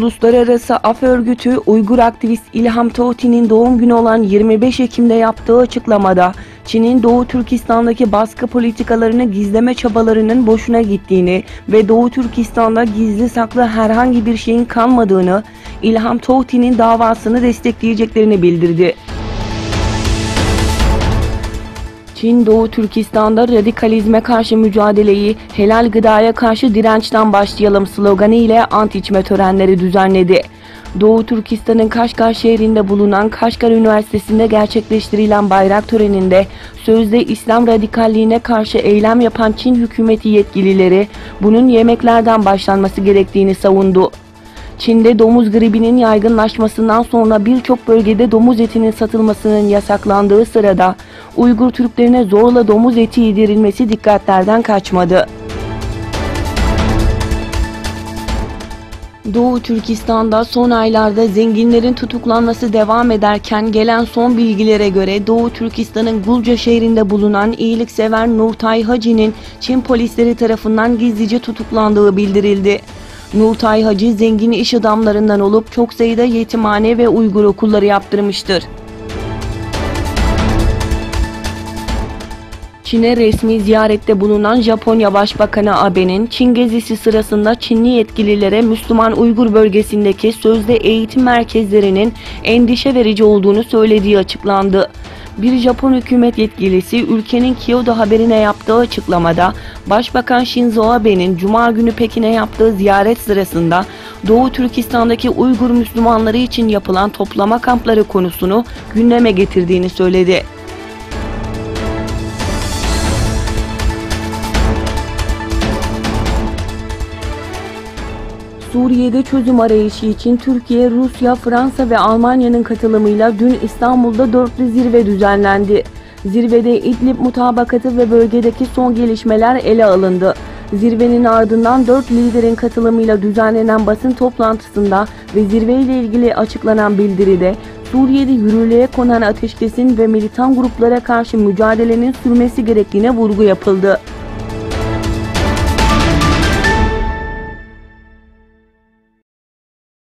Uluslararası Af Örgütü, Uygur aktivist İlham Tohti'nin doğum günü olan 25 Ekim'de yaptığı açıklamada, Çin'in Doğu Türkistan'daki baskı politikalarını gizleme çabalarının boşuna gittiğini ve Doğu Türkistan'da gizli saklı herhangi bir şeyin kalmadığını, İlham Tohti'nin davasını destekleyeceklerini bildirdi. Çin, Doğu Türkistan'da radikalizme karşı mücadeleyi helal gıdaya karşı dirençten başlayalım sloganı ile ant içme törenleri düzenledi. Doğu Türkistan'ın Kaşgar şehrinde bulunan Kaşgar Üniversitesi'nde gerçekleştirilen bayrak töreninde sözde İslam radikalliğine karşı eylem yapan Çin hükümeti yetkilileri bunun yemeklerden başlanması gerektiğini savundu. Çin'de domuz gribinin yaygınlaşmasından sonra birçok bölgede domuz etinin satılmasının yasaklandığı sırada Uygur Türklerine zorla domuz eti yedirilmesi dikkatlerden kaçmadı. Doğu Türkistan'da son aylarda zenginlerin tutuklanması devam ederken gelen son bilgilere göre Doğu Türkistan'ın Gulca şehrinde bulunan iyiliksever Nurtay Hacı'nın Çin polisleri tarafından gizlice tutuklandığı bildirildi. Nurtay Hacı zengin iş adamlarından olup çok sayıda yetimhane ve Uygur okulları yaptırmıştır. Çin'e resmi ziyarette bulunan Japonya Başbakanı Abe'nin Çin gezisi sırasında Çinli yetkililere Müslüman Uygur bölgesindeki sözde eğitim merkezlerinin endişe verici olduğunu söylediği açıklandı. Bir Japon hükümet yetkilisi ülkenin Kyodo haberine yaptığı açıklamada Başbakan Shinzo Abe'nin Cuma günü Pekin'e yaptığı ziyaret sırasında Doğu Türkistan'daki Uygur Müslümanları için yapılan toplama kampları konusunu gündeme getirdiğini söyledi. Suriye'de çözüm arayışı için Türkiye, Rusya, Fransa ve Almanya'nın katılımıyla dün İstanbul'da dörtlü zirve düzenlendi. Zirvede İdlib mutabakatı ve bölgedeki son gelişmeler ele alındı. Zirvenin ardından 4 liderin katılımıyla düzenlenen basın toplantısında ve zirveyle ilgili açıklanan bildiride Suriye'de yürürlüğe konan ateşkesin ve militan gruplara karşı mücadelenin sürmesi gerektiğine vurgu yapıldı.